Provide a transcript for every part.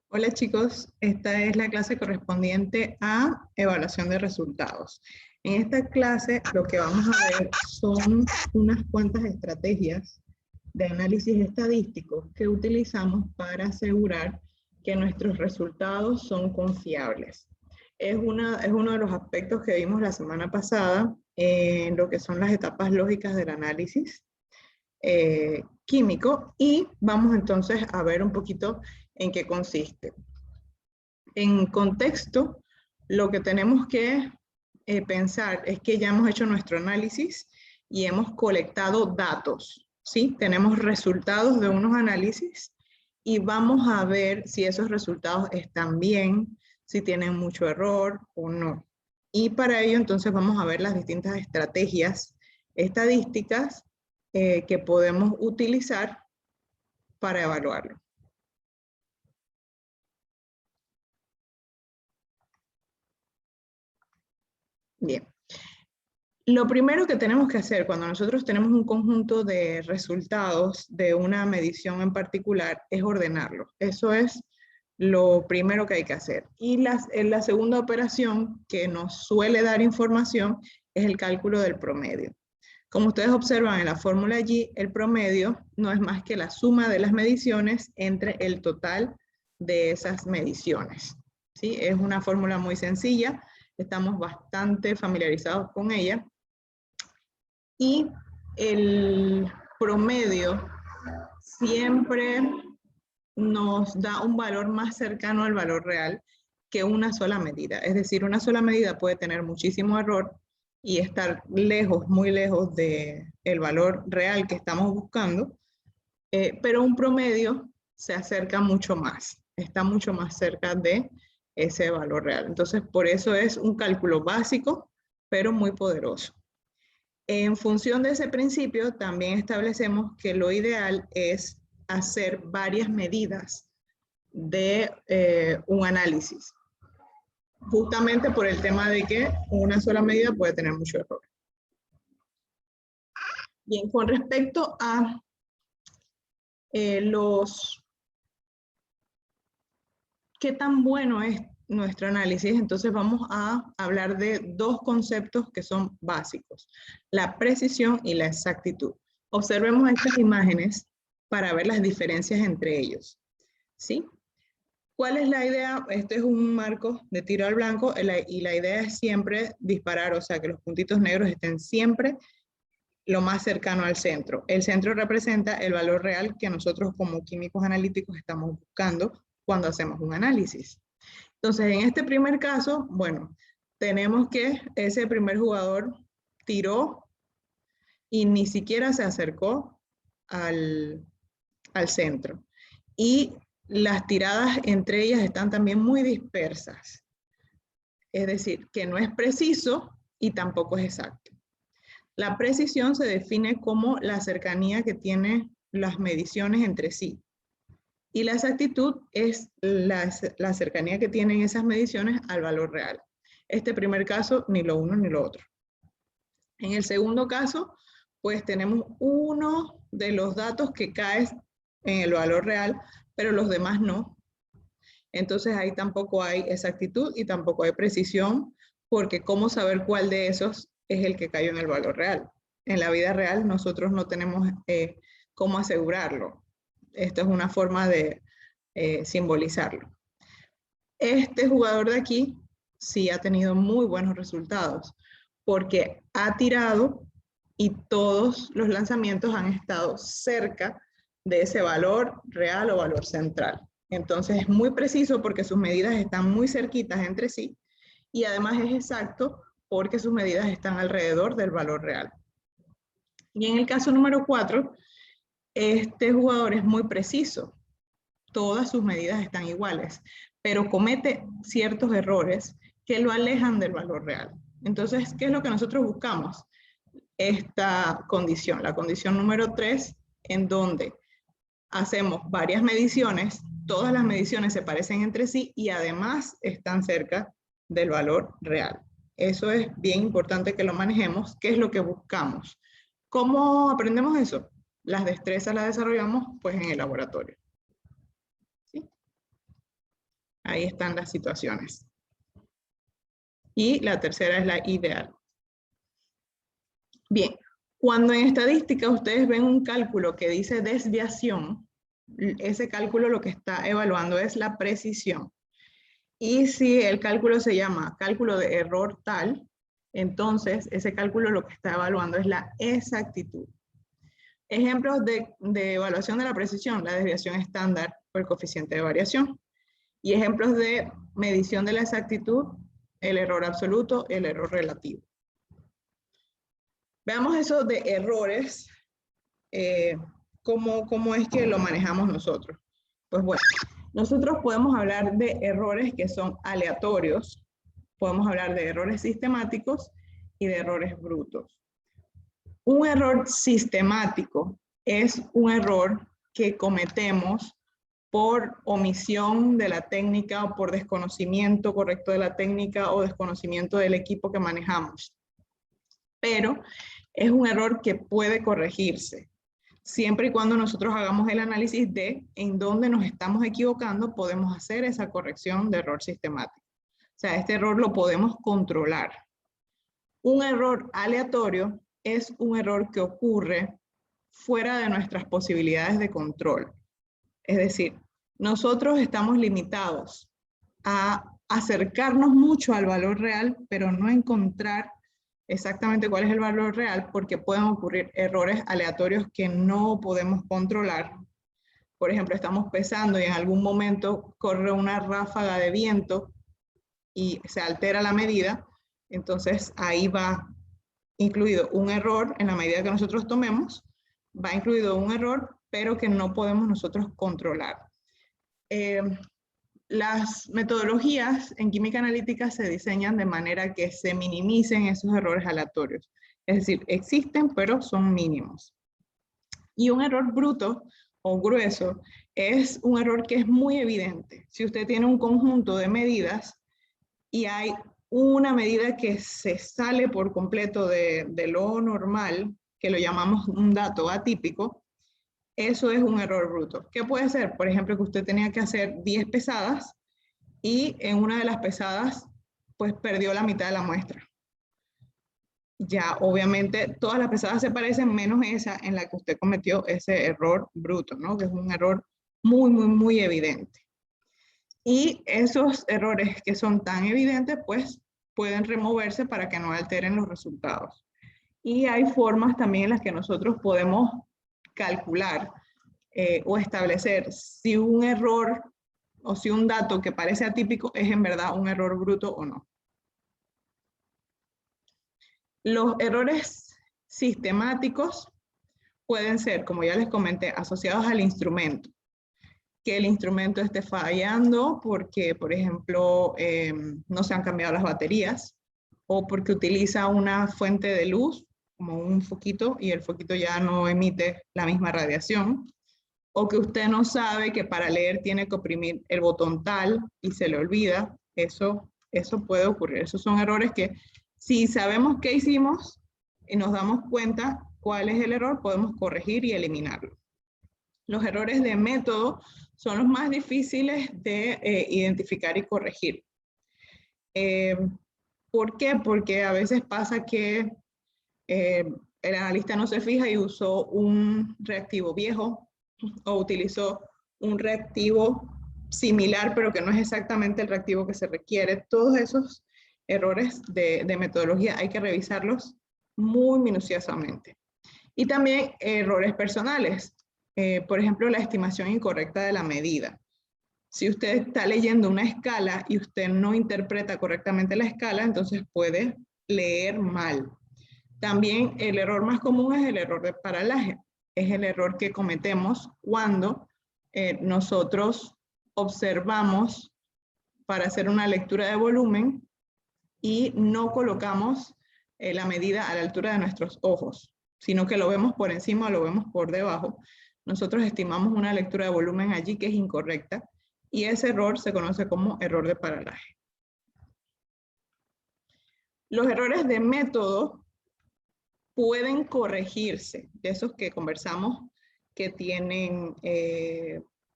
Hola chicos, esta es la clase correspondiente a evaluación de resultados. En esta clase lo que vamos a ver son unas cuantas estrategias de análisis estadístico que utilizamos para asegurar que nuestros resultados son confiables. Es uno de los aspectos que vimos la semana pasada en lo que son las etapas lógicas del análisis químico, y vamos entonces a ver un poquito en qué consiste. En contexto, lo que tenemos que pensar es que ya hemos hecho nuestro análisis y hemos colectado datos, ¿sí? Tenemos resultados de unos análisis y vamos a ver si esos resultados están bien, si tienen mucho error o no. Y para ello entonces vamos a ver las distintas estrategias estadísticas que podemos utilizar para evaluarlo. Bien. Lo primero que tenemos que hacer cuando nosotros tenemos un conjunto de resultados de una medición en particular es ordenarlo. Eso es lo primero que hay que hacer. Y la segunda operación que nos suele dar información es el cálculo del promedio. Como ustedes observan en la fórmula allí, el promedio no es más que la suma de las mediciones entre el total de esas mediciones, ¿sí? Es una fórmula muy sencilla, estamos bastante familiarizados con ella. Y el promedio siempre nos da un valor más cercano al valor real que una sola medida. Es decir, una sola medida puede tener muchísimo error y estar lejos, muy lejos del valor real que estamos buscando, pero un promedio se acerca mucho más, está mucho más cerca de ese valor real. Entonces, por eso es un cálculo básico, pero muy poderoso. En función de ese principio, también establecemos que lo ideal es hacer varias medidas de un análisis, justamente por el tema de que una sola medida puede tener mucho error. Bien, con respecto a qué tan bueno es nuestro análisis, entonces vamos a hablar de dos conceptos que son básicos: la precisión y la exactitud. Observemos estas imágenes para ver las diferencias entre ellos, ¿sí? ¿Cuál es la idea? Este es un marco de tiro al blanco y la idea es siempre disparar, o sea, que los puntitos negros estén siempre lo más cercano al centro. El centro representa el valor real que nosotros como químicos analíticos estamos buscando cuando hacemos un análisis. Entonces, en este primer caso, bueno, tenemos que ese primer jugador tiró y ni siquiera se acercó al centro. Y las tiradas entre ellas están también muy dispersas. Es decir, que no es preciso y tampoco es exacto. La precisión se define como la cercanía que tienen las mediciones entre sí. Y la exactitud es la cercanía que tienen esas mediciones al valor real. Este primer caso, ni lo uno ni lo otro. En el segundo caso, pues tenemos uno de los datos que cae en el valor real, pero los demás no. Entonces ahí tampoco hay exactitud y tampoco hay precisión, porque ¿cómo saber cuál de esos es el que cayó en el valor real? En la vida real nosotros no tenemos cómo asegurarlo. Esto es una forma de simbolizarlo. Este jugador de aquí sí ha tenido muy buenos resultados, porque ha tirado y todos los lanzamientos han estado cerca de ese valor real o valor central. Entonces es muy preciso porque sus medidas están muy cerquitas entre sí, y además es exacto porque sus medidas están alrededor del valor real. Y en el caso número 4, este jugador es muy preciso. Todas sus medidas están iguales, pero comete ciertos errores que lo alejan del valor real. Entonces, ¿qué es lo que nosotros buscamos? Esta condición, la condición número 3, en donde hacemos varias mediciones, todas las mediciones se parecen entre sí y además están cerca del valor real. Eso es bien importante que lo manejemos. ¿Qué es lo que buscamos? ¿Cómo aprendemos eso? Las destrezas las desarrollamos pues en el laboratorio. ¿Sí? Ahí están las situaciones. Y la tercera es la ideal. Bien, cuando en estadística ustedes ven un cálculo que dice desviación, ese cálculo lo que está evaluando es la precisión. Y si el cálculo se llama cálculo de error tal, entonces ese cálculo lo que está evaluando es la exactitud. Ejemplos de evaluación de la precisión: la desviación estándar por el coeficiente de variación. Y ejemplos de medición de la exactitud: el error absoluto, el error relativo. Veamos eso de errores, cómo es que lo manejamos nosotros. Pues bueno, nosotros podemos hablar de errores que son aleatorios, podemos hablar de errores sistemáticos y de errores brutos. Un error sistemático es un error que cometemos por omisión de la técnica o por desconocimiento correcto de la técnica o desconocimiento del equipo que manejamos. Pero es un error que puede corregirse. Siempre y cuando nosotros hagamos el análisis de en dónde nos estamos equivocando, podemos hacer esa corrección de error sistemático. O sea, este error lo podemos controlar. Un error aleatorio es un error que ocurre fuera de nuestras posibilidades de control. Es decir, nosotros estamos limitados a acercarnos mucho al valor real, pero no encontrar exactamente cuál es el valor real, porque pueden ocurrir errores aleatorios que no podemos controlar. Por ejemplo, estamos pesando y en algún momento corre una ráfaga de viento y se altera la medida, entonces ahí va incluido un error. En la medida que nosotros tomemos, va incluido un error, pero que no podemos nosotros controlar. Las metodologías en química analítica se diseñan de manera que se minimicen esos errores aleatorios. Es decir, existen, pero son mínimos. Y un error bruto o grueso es un error que es muy evidente. Si usted tiene un conjunto de medidas y hay una medida que se sale por completo de lo normal, que lo llamamos un dato atípico, eso es un error bruto. ¿Qué puede ser? Por ejemplo, que usted tenía que hacer 10 pesadas y en una de las pesadas, pues perdió la mitad de la muestra. Ya, obviamente, todas las pesadas se parecen, menos esa en la que usted cometió ese error bruto, ¿no? Que es un error muy evidente. Y esos errores que son tan evidentes, pues, pueden removerse para que no alteren los resultados. Y hay formas también en las que nosotros podemos calcular o establecer si un error o si un dato que parece atípico es en verdad un error bruto o no. Los errores sistemáticos pueden ser, como ya les comenté, asociados al instrumento. Que el instrumento esté fallando porque, por ejemplo, no se han cambiado las baterías, o porque utiliza una fuente de luz, como un foquito, y el foquito ya no emite la misma radiación, o que usted no sabe que para leer tiene que oprimir el botón tal y se le olvida. Eso puede ocurrir. Esos son errores que, si sabemos qué hicimos y nos damos cuenta cuál es el error, podemos corregir y eliminarlo. Los errores de método son los más difíciles de identificar y corregir. ¿Por qué? Porque a veces pasa que el analista no se fija y usó un reactivo viejo o utilizó un reactivo similar, pero que no es exactamente el reactivo que se requiere. Todos esos errores de metodología hay que revisarlos muy minuciosamente. Y también errores personales. Por ejemplo, la estimación incorrecta de la medida. Si usted está leyendo una escala y usted no interpreta correctamente la escala, entonces puede leer mal. También el error más común es el error de paralaje. Es el error que cometemos cuando nosotros observamos para hacer una lectura de volumen y no colocamos la medida a la altura de nuestros ojos, sino que lo vemos por encima o lo vemos por debajo. Nosotros estimamos una lectura de volumen allí que es incorrecta y ese error se conoce como error de paralaje. Los errores de método pueden corregirse, de esos que conversamos que tienen,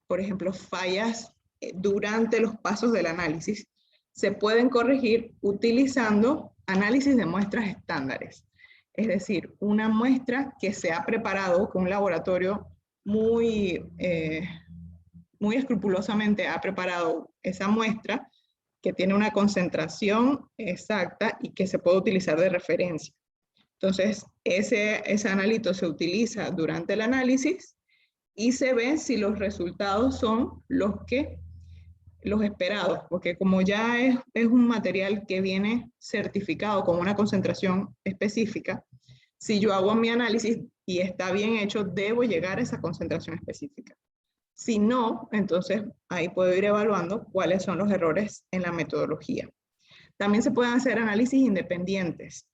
por ejemplo, fallas durante los pasos del análisis, se pueden corregir utilizando análisis de muestras estándares. Es decir, una muestra que se ha preparado con un laboratorio muy escrupulosamente ha preparado esa muestra que tiene una concentración exacta y que se puede utilizar de referencia. Entonces, ese analito se utiliza durante el análisis y se ve si los resultados son los esperados, porque como ya es un material que viene certificado con una concentración específica, si yo hago mi análisis y está bien hecho, debo llegar a esa concentración específica. Si no, entonces ahí puedo ir evaluando cuáles son los errores en la metodología. También se pueden hacer análisis independientes.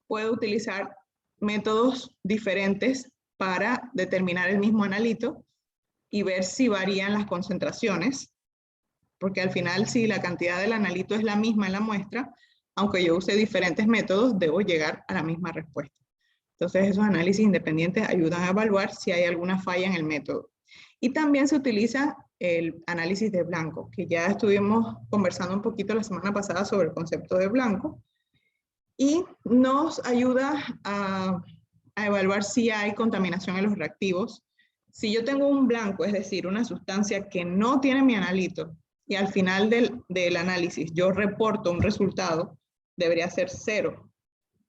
Puedo utilizar métodos diferentes para determinar el mismo analito y ver si varían las concentraciones, porque al final si la cantidad del analito es la misma en la muestra, aunque yo use diferentes métodos, debo llegar a la misma respuesta. Entonces esos análisis independientes ayudan a evaluar si hay alguna falla en el método. Y también se utiliza el análisis de blanco, que ya estuvimos conversando un poquito la semana pasada sobre el concepto de blanco, y nos ayuda a evaluar si hay contaminación en los reactivos. Si yo tengo un blanco, es decir, una sustancia que no tiene mi analito, y al final del análisis yo reporto un resultado, debería ser 0.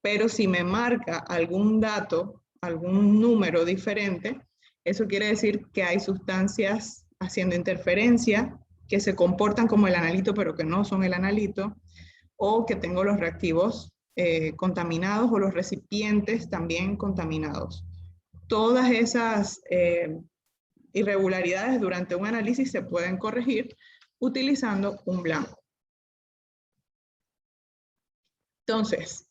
Pero si me marca algún dato, algún número diferente, eso quiere decir que hay sustancias haciendo interferencia, que se comportan como el analito, pero que no son el analito, o que tengo los reactivos contaminados o los recipientes también contaminados. Todas esas irregularidades durante un análisis se pueden corregir utilizando un blanco. Entonces,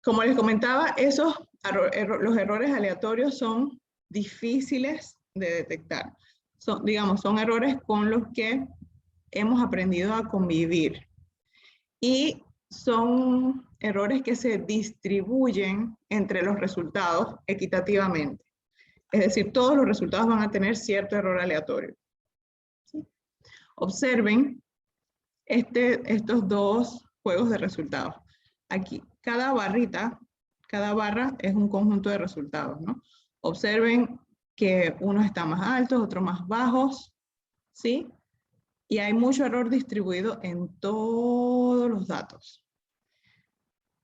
como les comentaba, los errores aleatorios son difíciles de detectar. Son errores con los que hemos aprendido a convivir. Y son errores que se distribuyen entre los resultados equitativamente. Es decir, todos los resultados van a tener cierto error aleatorio. ¿Sí? Observen estos dos juegos de resultados. Aquí, cada barra es un conjunto de resultados, ¿no? Observen que unos están más altos, otros más bajos, ¿sí? Y hay mucho error distribuido en todos los datos.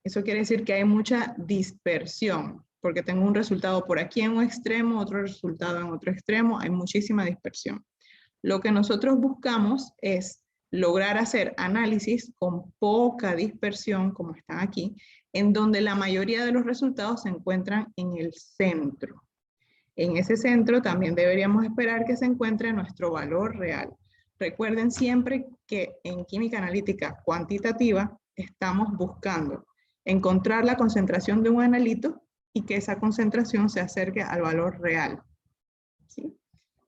Eso quiere decir que hay mucha dispersión, porque tengo un resultado por aquí en un extremo, otro resultado en otro extremo, hay muchísima dispersión. Lo que nosotros buscamos es lograr hacer análisis con poca dispersión, como están aquí, en donde la mayoría de los resultados se encuentran en el centro. En ese centro también deberíamos esperar que se encuentre nuestro valor real. Recuerden siempre que en química analítica cuantitativa estamos buscando encontrar la concentración de un analito y que esa concentración se acerque al valor real. ¿Sí?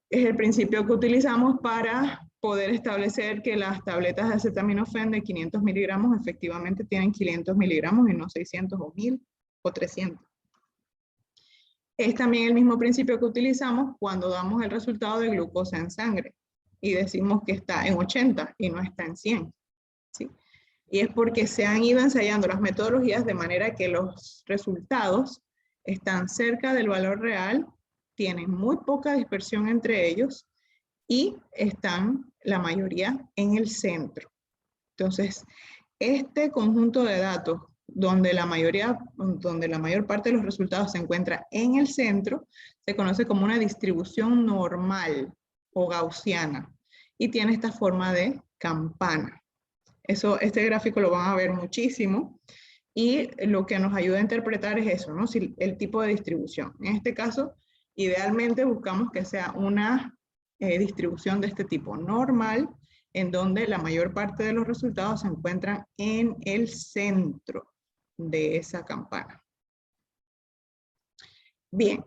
Es el principio que utilizamos para poder establecer que las tabletas de acetaminofén de 500 miligramos efectivamente tienen 500 miligramos y no 600 o 1000 o 300. Es también el mismo principio que utilizamos cuando damos el resultado de glucosa en sangre y decimos que está en 80 y no está en 100. ¿Sí? Y es porque se han ido ensayando las metodologías de manera que los resultados están cerca del valor real, tienen muy poca dispersión entre ellos y están la mayoría en el centro. Entonces, este conjunto de datos donde la mayor parte de los resultados se encuentra en el centro, se conoce como una distribución normal o gaussiana y tiene esta forma de campana. Este gráfico lo van a ver muchísimo y lo que nos ayuda a interpretar es eso, ¿no? Si el tipo de distribución. En este caso, idealmente buscamos que sea una distribución de este tipo normal, en donde la mayor parte de los resultados se encuentran en el centro de esa campana. Bien,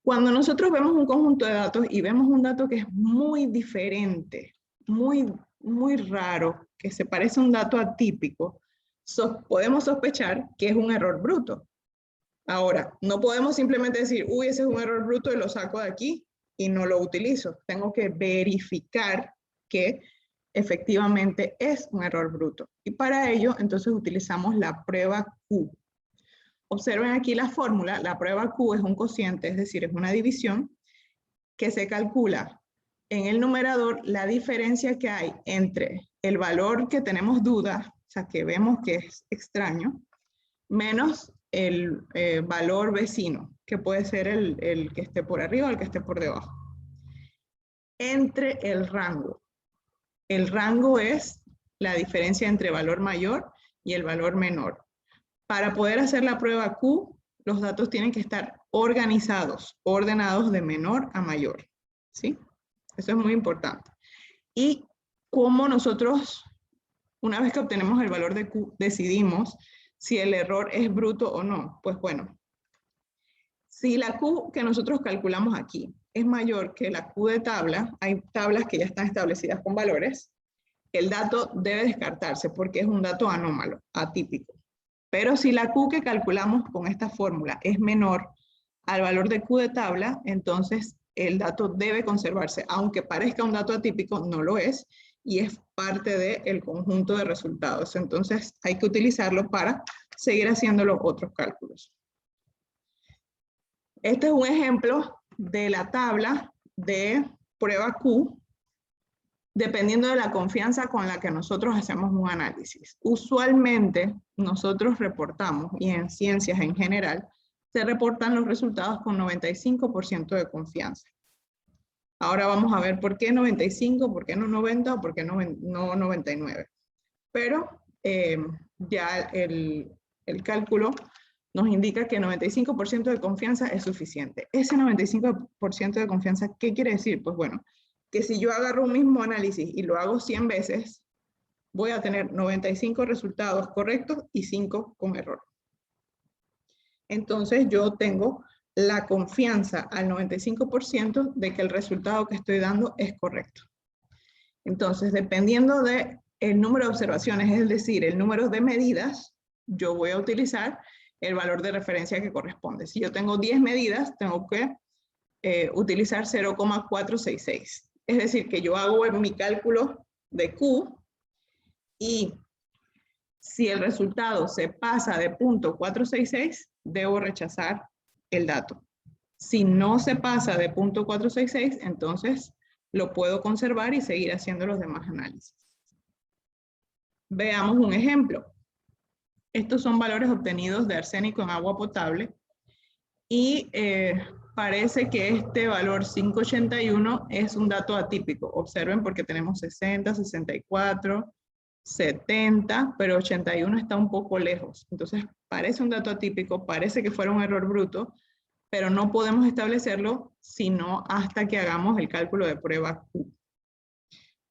cuando nosotros vemos un conjunto de datos y vemos un dato que es muy diferente, muy raro, que se parece a un dato atípico, podemos sospechar que es un error bruto. Ahora, no podemos simplemente decir, uy, ese es un error bruto y lo saco de aquí y no lo utilizo. Tengo que verificar que efectivamente es un error bruto. Y para ello, entonces utilizamos la prueba Q. Observen aquí la fórmula. La prueba Q es un cociente, es decir, es una división que se calcula en el numerador la diferencia que hay entre el valor que tenemos duda, o sea, que vemos que es extraño, menos el valor vecino, que puede ser el que esté por arriba o el que esté por debajo, entre el rango. El rango es la diferencia entre valor mayor y el valor menor. Para poder hacer la prueba Q, los datos tienen que estar organizados, ordenados de menor a mayor, ¿sí? Eso es muy importante. Y cómo nosotros, una vez que obtenemos el valor de Q, decidimos si el error es bruto o no. Pues bueno, si la Q que nosotros calculamos aquí es mayor que la Q de tabla, hay tablas que ya están establecidas con valores, el dato debe descartarse porque es un dato anómalo, atípico. Pero si la Q que calculamos con esta fórmula es menor al valor de Q de tabla, entonces el dato debe conservarse. Aunque parezca un dato atípico, no lo es, y es parte del conjunto de resultados. Entonces hay que utilizarlo para seguir haciendo los otros cálculos. Este es un ejemplo de la tabla de prueba Q, dependiendo de la confianza con la que nosotros hacemos un análisis. Usualmente nosotros reportamos, y en ciencias en general, se reportan los resultados con 95% de confianza. Ahora vamos a ver por qué 95, por qué no 90 o por qué no 99. Pero ya el cálculo nos indica que 95% de confianza es suficiente. Ese 95% de confianza, ¿qué quiere decir? Pues bueno, que si yo agarro un mismo análisis y lo hago 100 veces, voy a tener 95 resultados correctos y 5 con error. Entonces yo tengo la confianza al 95% de que el resultado que estoy dando es correcto. Entonces, dependiendo del número de observaciones, es decir, el número de medidas, yo voy a utilizar el valor de referencia que corresponde. Si yo tengo 10 medidas, tengo que utilizar 0,466. Es decir, que yo hago mi cálculo de Q y si el resultado se pasa de 0.466, debo rechazar el dato. Si no se pasa de 0.466, entonces lo puedo conservar y seguir haciendo los demás análisis. Veamos un ejemplo. Estos son valores obtenidos de arsénico en agua potable y parece que este valor 581 es un dato atípico. Observen porque tenemos 60, 64, 70, pero 81 está un poco lejos. Entonces parece un dato atípico, parece que fuera un error bruto, pero no podemos establecerlo sino hasta que hagamos el cálculo de prueba Q.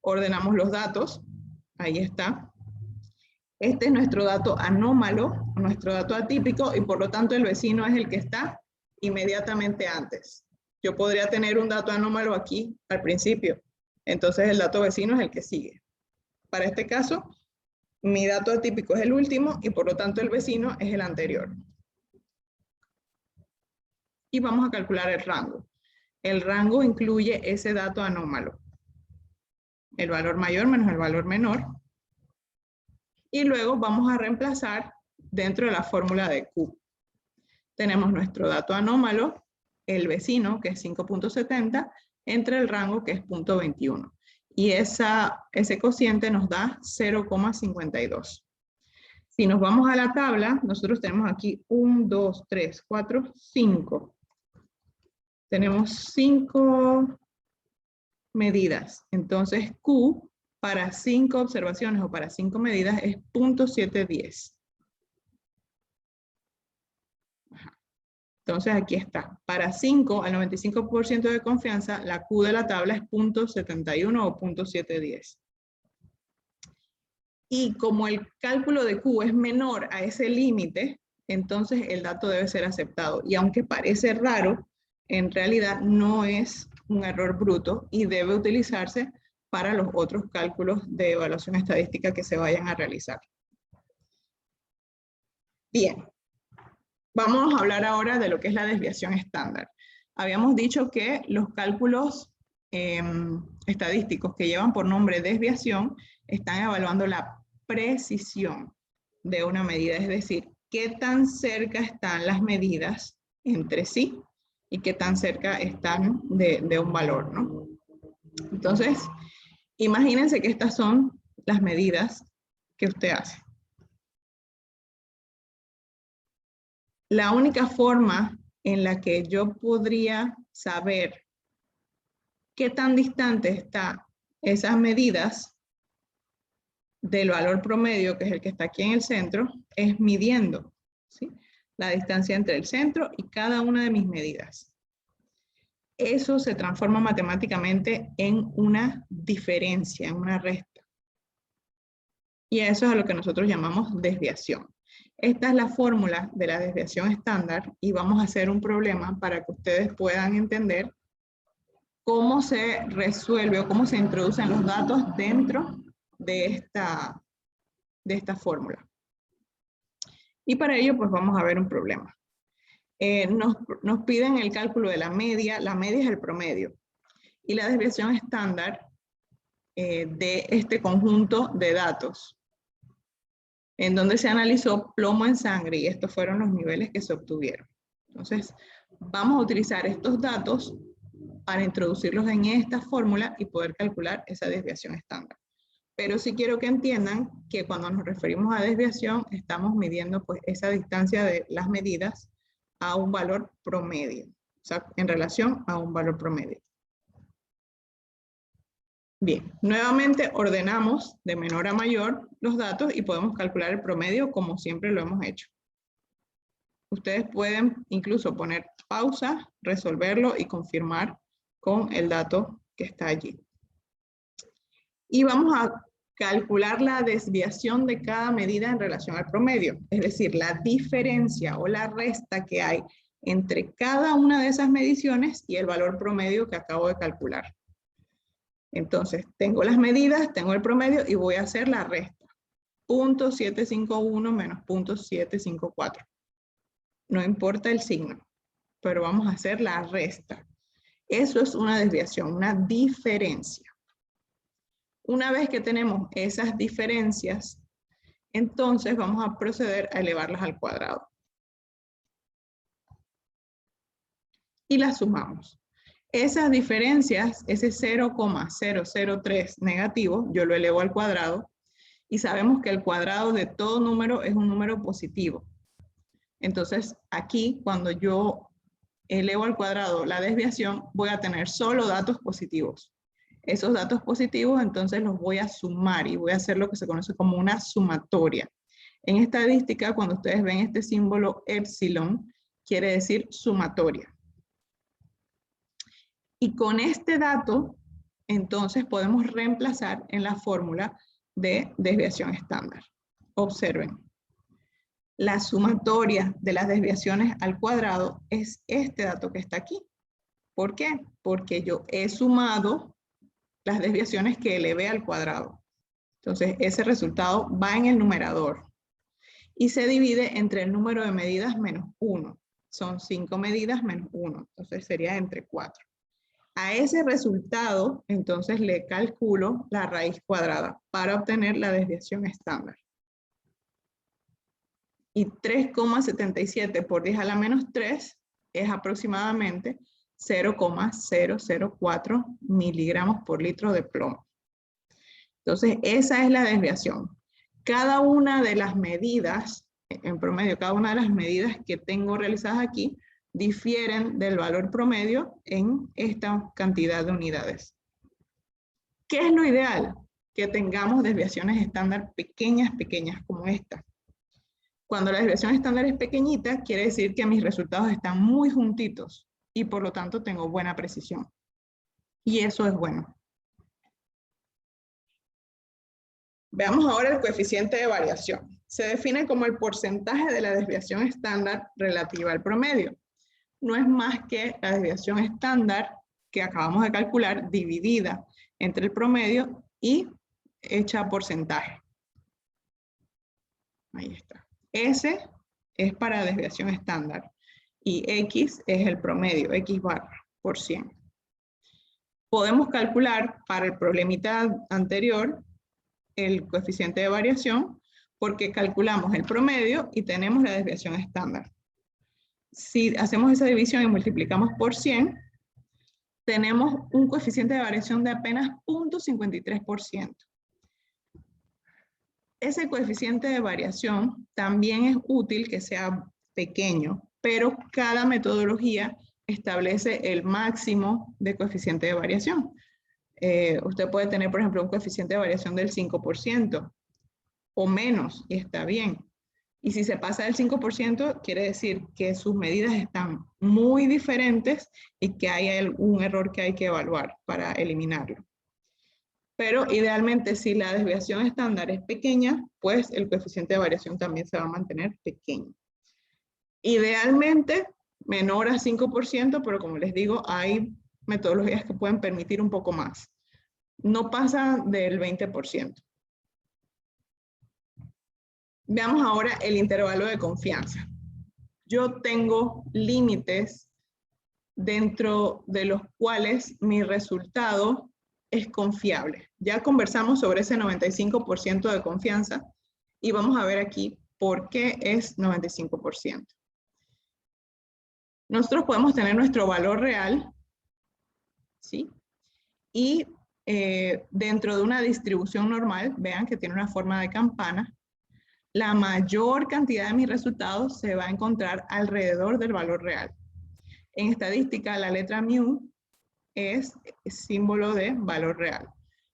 Ordenamos los datos, ahí está. Este es nuestro dato anómalo, nuestro dato atípico, y por lo tanto el vecino es el que está inmediatamente antes. Yo podría tener un dato anómalo aquí al principio, entonces el dato vecino es el que sigue. Para este caso, mi dato atípico es el último y por lo tanto el vecino es el anterior. Y vamos a calcular el rango. El rango incluye ese dato anómalo. El valor mayor menos el valor menor. Y luego vamos a reemplazar dentro de la fórmula de Q. Tenemos nuestro dato anómalo, el vecino, que es 5.70, entre el rango, que es 0.21. Y ese cociente nos da 0,52. Si nos vamos a la tabla, nosotros tenemos aquí 1, 2, 3, 4, 5. Tenemos 5 medidas. Entonces Q para 5 observaciones o para 5 medidas es 0.710. Entonces aquí está. Para 5 al 95% de confianza, la Q de la tabla es 0.71 o 0.710. Y como el cálculo de Q es menor a ese límite, entonces el dato debe ser aceptado. Y aunque parece raro, en realidad no es un error bruto y debe utilizarse para los otros cálculos de evaluación estadística que se vayan a realizar. Bien, vamos a hablar ahora de lo que es la desviación estándar. Habíamos dicho que los cálculos estadísticos que llevan por nombre desviación están evaluando la precisión de una medida, es decir, qué tan cerca están las medidas entre sí y qué tan cerca están de un valor, ¿no? Entonces, imagínense que estas son las medidas que usted hace. La única forma en la que yo podría saber qué tan distante están esas medidas del valor promedio, que es el que está aquí en el centro, es midiendo, ¿sí?, la distancia entre el centro y cada una de mis medidas. Eso se transforma matemáticamente en una diferencia, en una resta. Y eso es a lo que nosotros llamamos desviación. Esta es la fórmula de la desviación estándar y vamos a hacer un problema para que ustedes puedan entender cómo se resuelve o cómo se introducen los datos dentro de esta fórmula. Y para ello, pues vamos a ver un problema. Nos piden el cálculo de la media es el promedio, y la desviación estándar de este conjunto de datos, en donde se analizó plomo en sangre, y estos fueron los niveles que se obtuvieron. Entonces, vamos a utilizar estos datos para introducirlos en esta fórmula y poder calcular esa desviación estándar. Pero sí quiero que entiendan que cuando nos referimos a desviación, estamos midiendo pues esa distancia de las medidas a un valor promedio, o sea, en relación a un valor promedio. Bien, nuevamente ordenamos de menor a mayor los datos y podemos calcular el promedio como siempre lo hemos hecho. Ustedes pueden incluso poner pausa, resolverlo y confirmar con el dato que está allí. Y vamos a calcular la desviación de cada medida en relación al promedio, es decir, la diferencia o la resta que hay entre cada una de esas mediciones y el valor promedio que acabo de calcular. Entonces, tengo las medidas, tengo el promedio y voy a hacer la resta. 0.751 menos 0.754. No importa el signo, pero vamos a hacer la resta. Eso es una desviación, una diferencia. Una vez que tenemos esas diferencias, entonces vamos a proceder a elevarlas al cuadrado. Y las sumamos. Esas diferencias, ese 0,003 negativo, yo lo elevo al cuadrado, y sabemos que el cuadrado de todo número es un número positivo. Entonces, aquí, cuando yo elevo al cuadrado la desviación, voy a tener solo datos positivos. Esos datos positivos, entonces los voy a sumar y voy a hacer lo que se conoce como una sumatoria. En estadística, cuando ustedes ven este símbolo epsilon, quiere decir sumatoria. Y con este dato, entonces podemos reemplazar en la fórmula de desviación estándar. Observen. La sumatoria de las desviaciones al cuadrado es este dato que está aquí. ¿Por qué? Porque yo he sumado las desviaciones que elevé al cuadrado. Entonces, ese resultado va en el numerador y se divide entre el número de medidas menos 1. Son 5 medidas menos 1. Entonces, sería entre 4. A ese resultado, entonces, le calculo la raíz cuadrada para obtener la desviación estándar. Y 3,77 por 10 a la menos 3 es aproximadamente 0,004 miligramos por litro de plomo. Entonces, esa es la desviación. Cada una de las medidas, en promedio, cada una de las medidas que tengo realizadas aquí, difieren del valor promedio en esta cantidad de unidades. ¿Qué es lo ideal? Que tengamos desviaciones estándar pequeñas como esta. Cuando la desviación estándar es pequeñita, quiere decir que mis resultados están muy juntitos y por lo tanto tengo buena precisión. Y eso es bueno. Veamos ahora el coeficiente de variación. Se define como el porcentaje de la desviación estándar relativa al promedio. No es más que la desviación estándar que acabamos de calcular dividida entre el promedio y hecha porcentaje. Ahí está. S es para desviación estándar y X es el promedio, X bar por 100. Podemos calcular para el problemita anterior el coeficiente de variación porque calculamos el promedio y tenemos la desviación estándar. Si hacemos esa división y multiplicamos por 100, tenemos un coeficiente de variación de apenas 0.53%. Ese coeficiente de variación también es útil que sea pequeño, pero cada metodología establece el máximo de coeficiente de variación. Usted puede tener, por ejemplo, un coeficiente de variación del 5% o menos, y está bien. Y si se pasa del 5%, quiere decir que sus medidas están muy diferentes y que hay algún error que hay que evaluar para eliminarlo. Pero idealmente, si la desviación estándar es pequeña, pues el coeficiente de variación también se va a mantener pequeño. Idealmente, menor a 5%, pero como les digo, hay metodologías que pueden permitir un poco más. No pasa del 20%. Veamos ahora el intervalo de confianza. Yo tengo límites dentro de los cuales mi resultado es confiable. Ya conversamos sobre ese 95% de confianza y vamos a ver aquí por qué es 95%. Nosotros podemos tener nuestro valor real, ¿sí? Y dentro de una distribución normal, vean que tiene una forma de campana, la mayor cantidad de mis resultados se va a encontrar alrededor del valor real. En estadística, la letra mu es símbolo de valor real.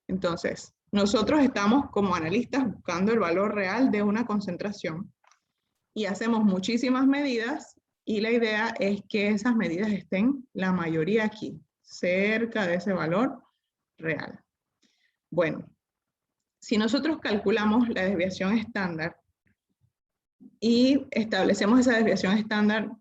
Entonces, nosotros estamos como analistas buscando el valor real de una concentración y hacemos muchísimas medidas y la idea es que esas medidas estén la mayoría aquí, cerca de ese valor real. Bueno, si nosotros calculamos la desviación estándar y establecemos esa desviación estándar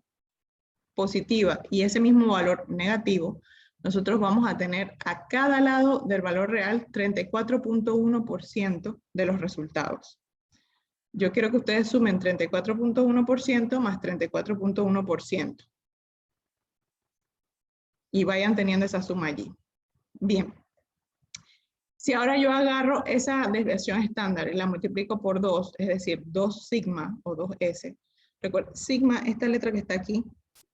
positiva y ese mismo valor negativo, nosotros vamos a tener a cada lado del valor real 34.1% de los resultados. Yo quiero que ustedes sumen 34.1% más 34.1% y vayan teniendo esa suma allí. Bien. Si ahora yo agarro esa desviación estándar y la multiplico por 2, es decir, 2 sigma o 2s. Recuerda, sigma, esta letra que está aquí,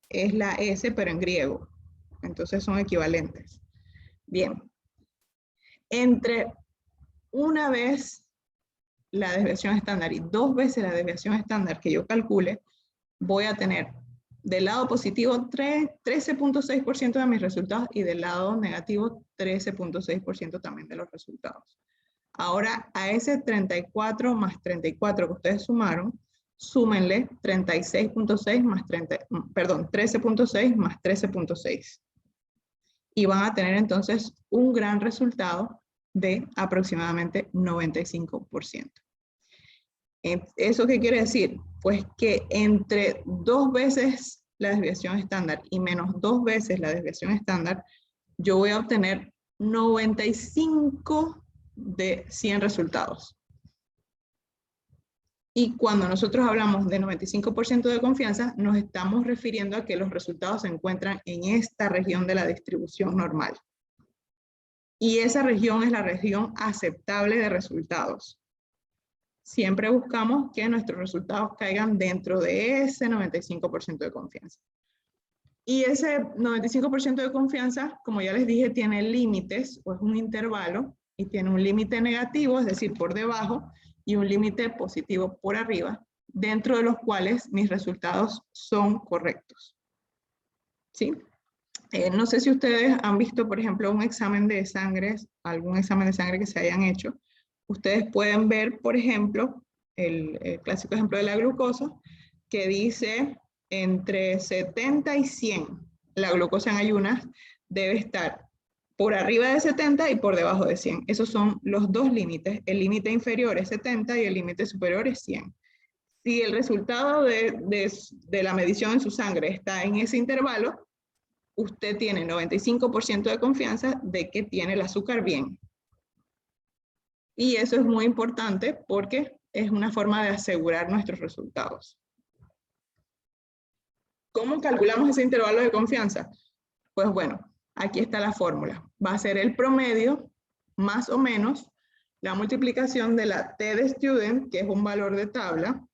es la S, pero en griego. Entonces son equivalentes. Bien. Entre una vez la desviación estándar y 2 veces la desviación estándar que yo calcule, voy a tener del lado positivo 13.6% de mis resultados y del lado negativo 13.6% también de los resultados. Ahora a ese 34 más 34 que ustedes sumaron, súmenle 36.6 más 13.6 más 13.6. Y van a tener entonces un gran resultado de aproximadamente 95%. ¿Eso qué quiere decir? Pues que entre 2 veces la desviación estándar y menos 2 veces la desviación estándar, yo voy a obtener 95 de 100 resultados. Y cuando nosotros hablamos de 95% de confianza, nos estamos refiriendo a que los resultados se encuentran en esta región de la distribución normal. Y esa región es la región aceptable de resultados. Siempre buscamos que nuestros resultados caigan dentro de ese 95% de confianza. Y ese 95% de confianza, como ya les dije, tiene límites, o es un intervalo, y tiene un límite negativo, es decir, por debajo, y un límite positivo por arriba, dentro de los cuales mis resultados son correctos. ¿Sí? No sé si ustedes han visto, por ejemplo, un examen de sangre, algún examen de sangre que se hayan hecho. Ustedes pueden ver, por ejemplo, el clásico ejemplo de la glucosa, que dice entre 70 y 100. La glucosa en ayunas debe estar por arriba de 70 y por debajo de 100. Esos son los dos límites. El límite inferior es 70 y el límite superior es 100. Si el resultado de la medición en su sangre está en ese intervalo, usted tiene 95% de confianza de que tiene el azúcar bien. Y eso es muy importante porque es una forma de asegurar nuestros resultados. ¿Cómo calculamos ese intervalo de confianza? Pues bueno, aquí está la fórmula. Va a ser el promedio más o menos la multiplicación de la T de student, que es un valor de tabla,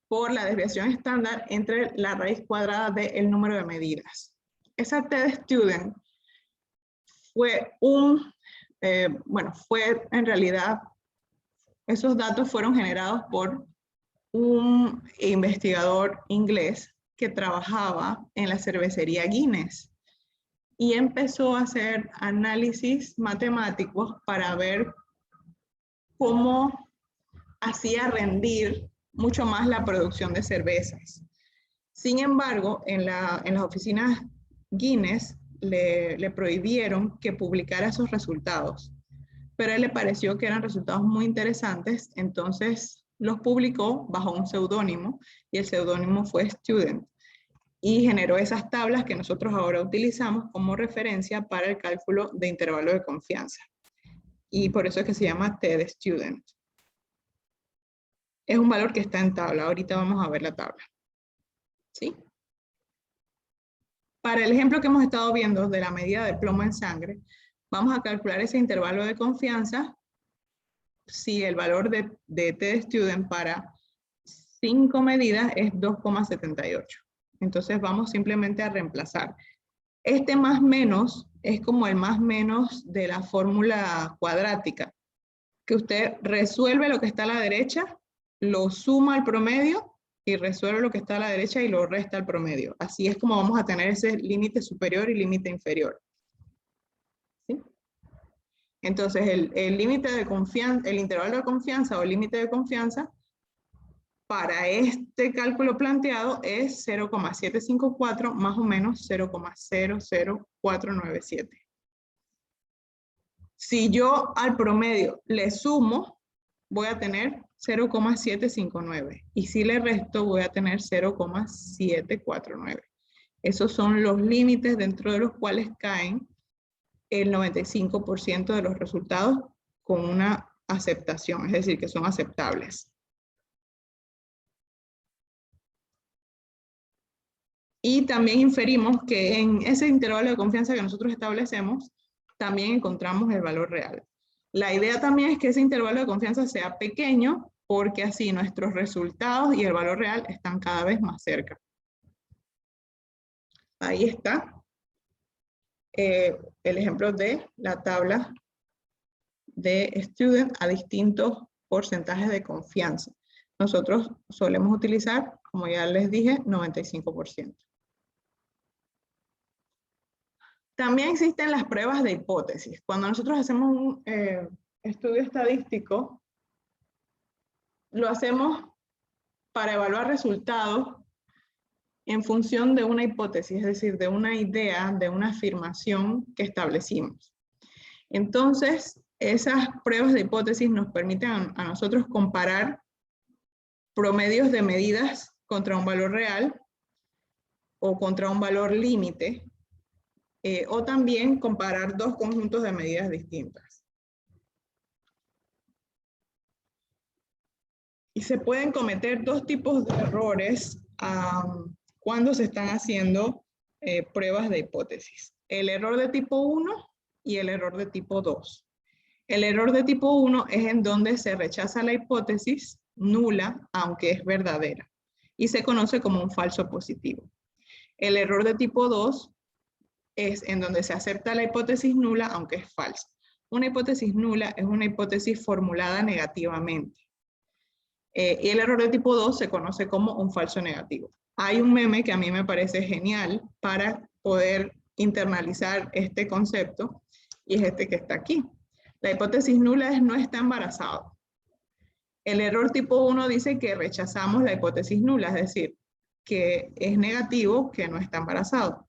por la desviación estándar entre la raíz cuadrada del número de medidas. Esa T de student fue fue en realidad, esos datos fueron generados por un investigador inglés que trabajaba en la cervecería Guinness y empezó a hacer análisis matemáticos para ver cómo hacía rendir mucho más la producción de cervezas. Sin embargo, en las oficinas Guinness le prohibieron que publicara esos resultados, pero a él le pareció que eran resultados muy interesantes, entonces los publicó bajo un seudónimo, y el seudónimo fue Student, y generó esas tablas que nosotros ahora utilizamos como referencia para el cálculo de intervalo de confianza. Y por eso es que se llama T de Student. Es un valor que está en tabla. Ahorita vamos a ver la tabla. ¿Sí? Para el ejemplo que hemos estado viendo de la medida de plomo en sangre, vamos a calcular ese intervalo de confianza si el valor de T de Student para 5 medidas es 2,78. Entonces vamos simplemente a reemplazar. Este más menos es como el más menos de la fórmula cuadrática, que usted resuelve lo que está a la derecha, lo suma al promedio y resuelve lo que está a la derecha y lo resta al promedio. Así es como vamos a tener ese límite superior y límite inferior. ¿Sí? Entonces el límite de confianza, el intervalo de confianza o límite de confianza para este cálculo planteado es 0,754 más o menos 0,00497. Si yo al promedio le sumo, voy a tener 0,759. Y si le resto, voy a tener 0,749. Esos son los límites dentro de los cuales caen el 95% de los resultados con una aceptación, es decir, que son aceptables. Y también inferimos que en ese intervalo de confianza que nosotros establecemos, también encontramos el valor real. La idea también es que ese intervalo de confianza sea pequeño, porque así nuestros resultados y el valor real están cada vez más cerca. Ahí está el ejemplo de la tabla de student a distintos porcentajes de confianza. Nosotros solemos utilizar, como ya les dije, 95%. También existen las pruebas de hipótesis. Cuando nosotros hacemos un estudio estadístico, lo hacemos para evaluar resultados en función de una hipótesis, es decir, de una idea, de una afirmación que establecimos. Entonces, esas pruebas de hipótesis nos permiten a nosotros comparar promedios de medidas contra un valor real o contra un valor límite, o también comparar dos conjuntos de medidas distintas. Y se pueden cometer dos tipos de errores cuando se están haciendo pruebas de hipótesis. El error de tipo 1 y el error de tipo 2. El error de tipo 1 es en donde se rechaza la hipótesis nula, aunque es verdadera, y se conoce como un falso positivo. El error de tipo 2 es en donde se acepta la hipótesis nula, aunque es falsa. Una hipótesis nula es una hipótesis formulada negativamente. Y el error de tipo 2 se conoce como un falso negativo. Hay un meme que a mí me parece genial para poder internalizar este concepto, y es este que está aquí. La hipótesis nula es no está embarazado. El error tipo 1 dice que rechazamos la hipótesis nula, es decir, que es negativo que no está embarazado.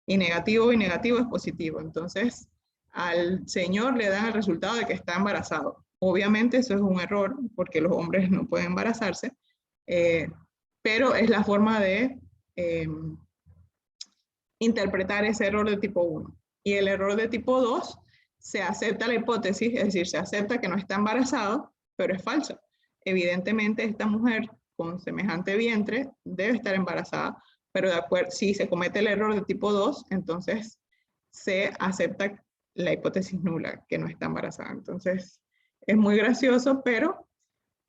Y negativo es positivo. Entonces, al señor le dan el resultado de que está embarazado. Obviamente eso es un error, porque los hombres no pueden embarazarse, pero es la forma de interpretar ese error de tipo 1. Y el error de tipo 2, se acepta la hipótesis, es decir, se acepta que no está embarazado, pero es falso. Evidentemente esta mujer con semejante vientre debe estar embarazada, pero de acuerdo, si se comete el error de tipo 2, entonces se acepta la hipótesis nula, que no está embarazada. Entonces, es muy gracioso, pero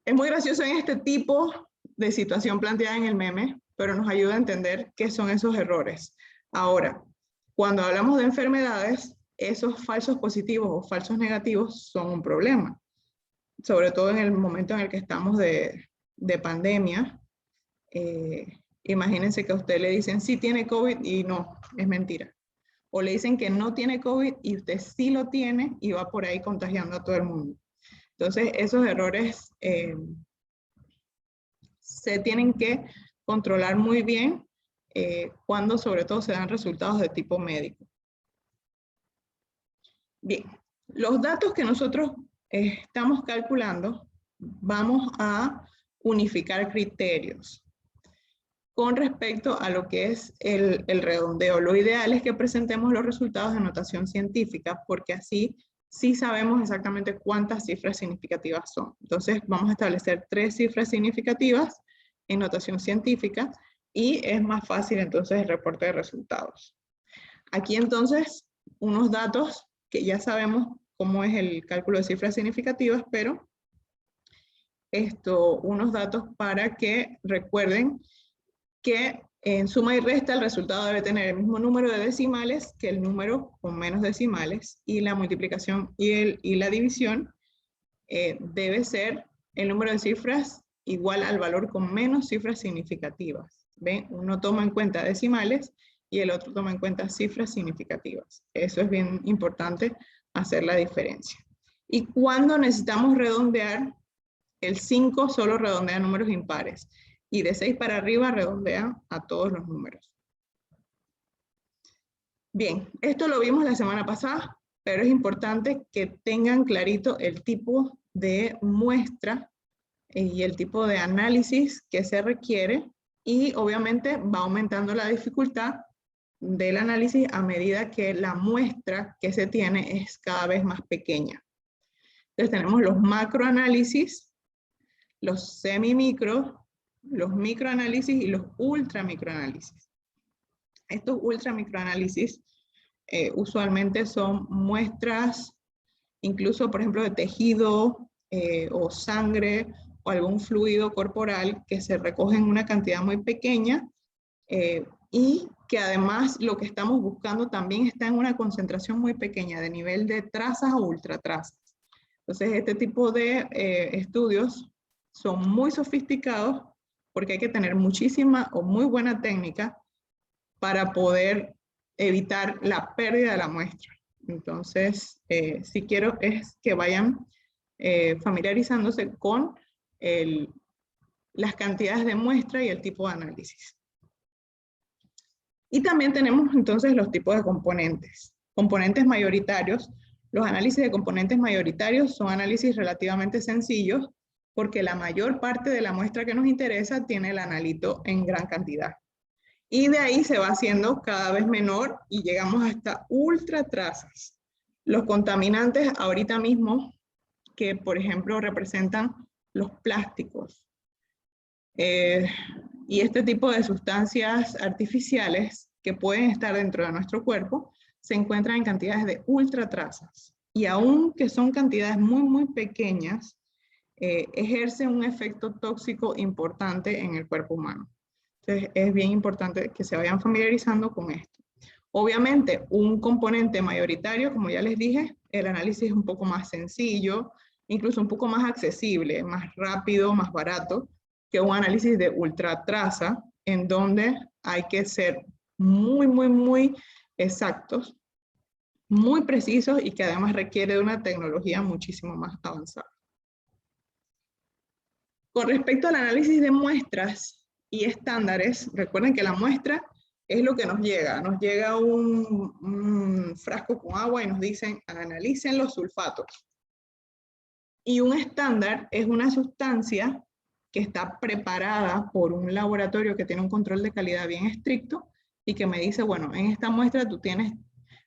es muy gracioso en este tipo de situación planteada en el meme, pero nos ayuda a entender qué son esos errores. Ahora, cuando hablamos de enfermedades, esos falsos positivos o falsos negativos son un problema, sobre todo en el momento en el que estamos de pandemia. Imagínense que a usted le dicen sí tiene COVID y no, es mentira. O le dicen que no tiene COVID y usted sí lo tiene y va por ahí contagiando a todo el mundo. Entonces, esos errores se tienen que controlar muy bien cuando sobre todo se dan resultados de tipo médico. Bien, los datos que nosotros estamos calculando, vamos a unificar criterios con respecto a lo que es el redondeo. Lo ideal es que presentemos los resultados de notación científica, porque así sí sabemos exactamente cuántas cifras significativas son. Entonces vamos a establecer 3 cifras significativas en notación científica y es más fácil entonces el reporte de resultados. Aquí entonces unos datos que ya sabemos cómo es el cálculo de cifras significativas, pero unos datos para que recuerden que en suma y resta el resultado debe tener el mismo número de decimales que el número con menos decimales, y la multiplicación y la división debe ser el número de cifras igual al valor con menos cifras significativas. ¿Ven? Uno toma en cuenta decimales y el otro toma en cuenta cifras significativas. Eso es bien importante, hacer la diferencia. Y cuando necesitamos redondear, el 5 solo redondea números impares, y de 6 para arriba redondea a todos los números. Bien, esto lo vimos la semana pasada, pero es importante que tengan clarito el tipo de muestra y el tipo de análisis que se requiere, y obviamente va aumentando la dificultad del análisis a medida que la muestra que se tiene es cada vez más pequeña. Entonces tenemos los macroanálisis, los semimicro, los microanálisis y los ultramicroanálisis. Estos ultramicroanálisis usualmente son muestras, incluso por ejemplo de tejido o sangre o algún fluido corporal, que se recoge en una cantidad muy pequeña y que además lo que estamos buscando también está en una concentración muy pequeña, de nivel de trazas o ultratrazas. Entonces este tipo de estudios son muy sofisticados, porque hay que tener muchísima o muy buena técnica para poder evitar la pérdida de la muestra. Entonces, si quiero es que vayan familiarizándose con las cantidades de muestra y el tipo de análisis. Y también tenemos entonces los tipos de componentes. Componentes mayoritarios. Los análisis de componentes mayoritarios son análisis relativamente sencillos, porque la mayor parte de la muestra que nos interesa tiene el analito en gran cantidad. Y de ahí se va haciendo cada vez menor y llegamos hasta ultratrazas. Los contaminantes ahorita mismo, que por ejemplo representan los plásticos y este tipo de sustancias artificiales que pueden estar dentro de nuestro cuerpo, se encuentran en cantidades de ultratrazas. Y aunque son cantidades muy pequeñas, ejerce un efecto tóxico importante en el cuerpo humano. Entonces es bien importante que se vayan familiarizando con esto. Obviamente un componente mayoritario, como ya les dije, el análisis es un poco más sencillo, incluso un poco más accesible, más rápido, más barato que un análisis de ultratraza, en donde hay que ser muy exactos, muy precisos, y que además requiere de una tecnología muchísimo más avanzada. Con respecto al análisis de muestras y estándares, recuerden que la muestra es lo que nos llega un frasco con agua y nos dicen analicen los sulfatos. Y un estándar es una sustancia que está preparada por un laboratorio que tiene un control de calidad bien estricto y que me dice, bueno, en esta muestra tú tienes,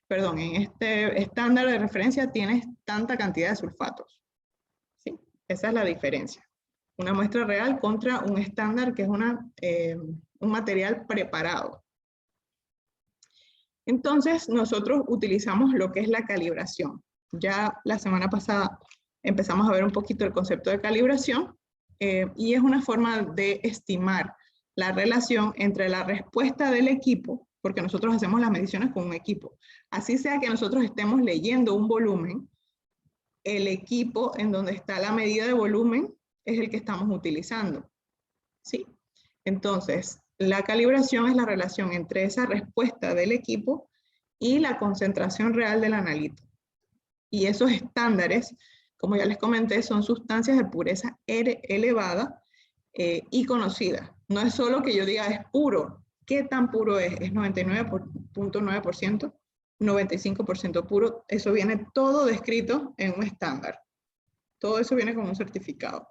perdón, en este estándar de referencia tienes tanta cantidad de sulfatos. ¿Sí? Esa es la diferencia. Una muestra real contra un estándar, que es un material preparado. Entonces, nosotros utilizamos lo que es la calibración. Ya la semana pasada empezamos a ver un poquito el concepto de calibración y es una forma de estimar la relación entre la respuesta del equipo, porque nosotros hacemos las mediciones con un equipo. Así sea que nosotros estemos leyendo un volumen, el equipo en donde está la medida de volumen es el que estamos utilizando. ¿Sí? Entonces, la calibración es la relación entre esa respuesta del equipo y la concentración real del analito. Y esos estándares, como ya les comenté, son sustancias de pureza elevada y conocida. No es solo que yo diga es puro. ¿Qué tan puro es? Es 99.9%, 95% puro. Eso viene todo descrito en un estándar. Todo eso viene con un certificado.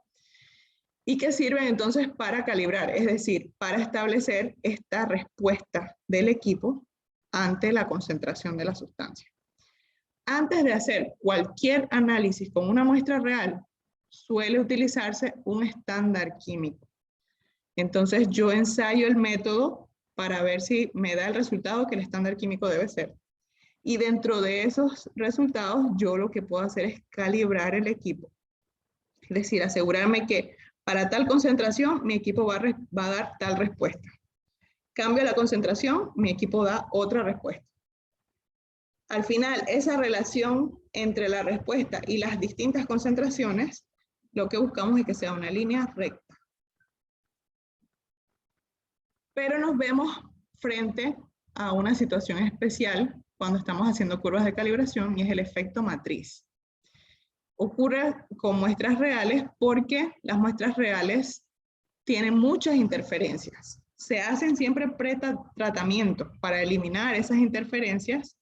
¿Y qué sirven entonces para calibrar? Es decir, para establecer esta respuesta del equipo ante la concentración de la sustancia. Antes de hacer cualquier análisis con una muestra real, suele utilizarse un estándar químico. Entonces yo ensayo el método para ver si me da el resultado que el estándar químico debe ser. Y dentro de esos resultados, yo lo que puedo hacer es calibrar el equipo. Es decir, asegurarme que para tal concentración, mi equipo va a dar tal respuesta. Cambio la concentración, mi equipo da otra respuesta. Al final, esa relación entre la respuesta y las distintas concentraciones, lo que buscamos es que sea una línea recta. Pero nos vemos frente a una situación especial cuando estamos haciendo curvas de calibración y es el efecto matriz. Ocurre con muestras reales porque las muestras reales tienen muchas interferencias. Se hacen siempre pretratamientos para eliminar esas interferencias,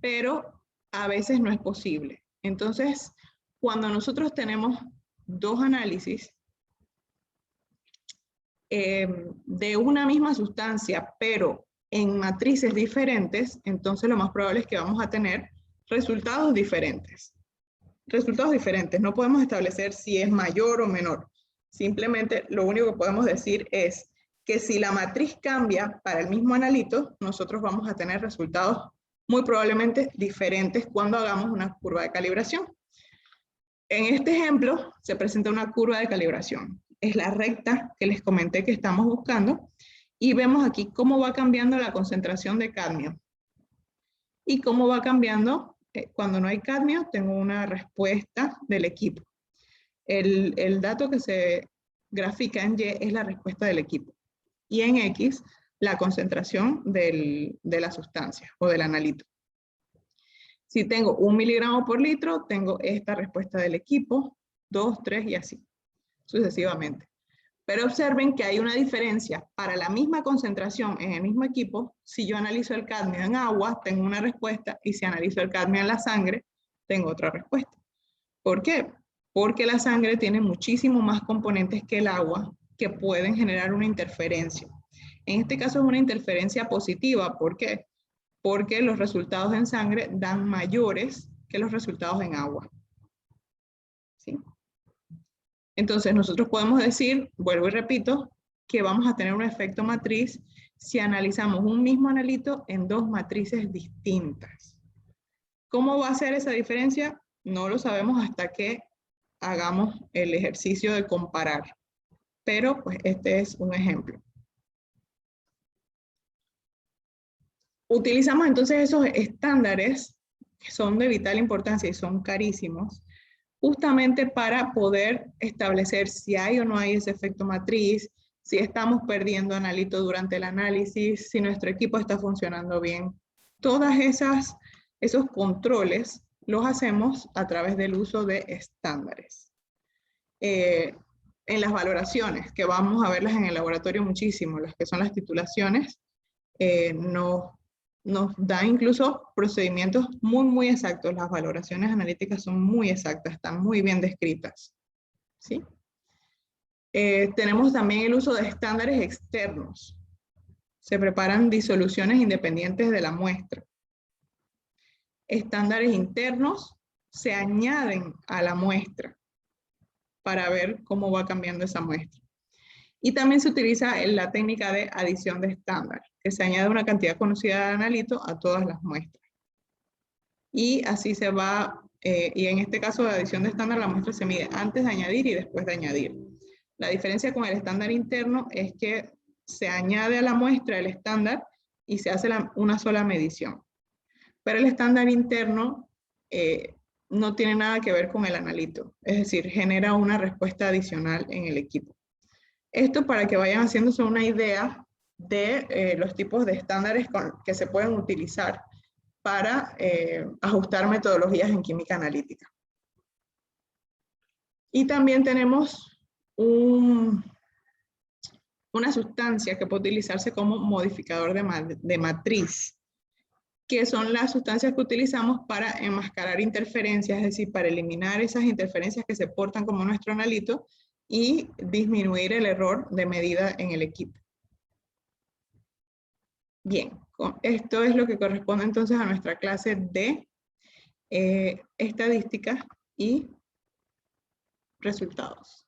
pero a veces no es posible. Entonces, cuando nosotros tenemos dos análisis de una misma sustancia, pero en matrices diferentes, entonces lo más probable es que vamos a tener resultados diferentes. Resultados diferentes, no podemos establecer si es mayor o menor. Simplemente lo único que podemos decir es que si la matriz cambia para el mismo analito, nosotros vamos a tener resultados muy probablemente diferentes cuando hagamos una curva de calibración. En este ejemplo se presenta una curva de calibración. Es la recta que les comenté que estamos buscando y vemos aquí cómo va cambiando la concentración de cadmio y cómo va cambiando cuando no hay cadmio. Tengo una respuesta del equipo. El dato que se grafica en Y es la respuesta del equipo y en X la concentración de la sustancia o del analito. Si tengo 1 miligramo por litro, tengo esta respuesta del equipo, 2, 3 y así, sucesivamente. Pero observen que hay una diferencia para la misma concentración en el mismo equipo. Si yo analizo el cadmio en agua, tengo una respuesta, y si analizo el cadmio en la sangre, tengo otra respuesta. ¿Por qué? Porque la sangre tiene muchísimo más componentes que el agua que pueden generar una interferencia. En este caso es una interferencia positiva. ¿Por qué? Porque los resultados en sangre dan mayores que los resultados en agua. ¿Sí? Entonces nosotros podemos decir, vuelvo y repito, que vamos a tener un efecto matriz si analizamos un mismo analito en dos matrices distintas. ¿Cómo va a ser esa diferencia? No lo sabemos hasta que hagamos el ejercicio de comparar. Pero pues este es un ejemplo. Utilizamos entonces esos estándares que son de vital importancia y son carísimos, justamente para poder establecer si hay o no hay ese efecto matriz, si estamos perdiendo analito durante el análisis, si nuestro equipo está funcionando bien. Todos esos controles los hacemos a través del uso de estándares. En las valoraciones, que vamos a verlas en el laboratorio muchísimo, las que son las titulaciones, nos da incluso procedimientos muy exactos. Las valoraciones analíticas son muy exactas, están muy bien descritas. ¿Sí? Tenemos también el uso de estándares externos. Se preparan disoluciones independientes de la muestra. Estándares internos se añaden a la muestra para ver cómo va cambiando esa muestra. Y también se utiliza la técnica de adición de estándar, que se añade una cantidad conocida de analito a todas las muestras. Y así se va, y en este caso de adición de estándar, la muestra se mide antes de añadir y después de añadir. La diferencia con el estándar interno es que se añade a la muestra el estándar y se hace una sola medición. Pero el estándar interno no tiene nada que ver con el analito, es decir, genera una respuesta adicional en el equipo. Esto para que vayan haciéndose una idea de los tipos de estándares que se pueden utilizar para ajustar metodologías en química analítica. Y también tenemos una sustancia que puede utilizarse como modificador de matriz, que son las sustancias que utilizamos para enmascarar interferencias, es decir, para eliminar esas interferencias que se portan como nuestro analito y disminuir el error de medida en el equipo. Bien, esto es lo que corresponde entonces a nuestra clase de estadística y resultados.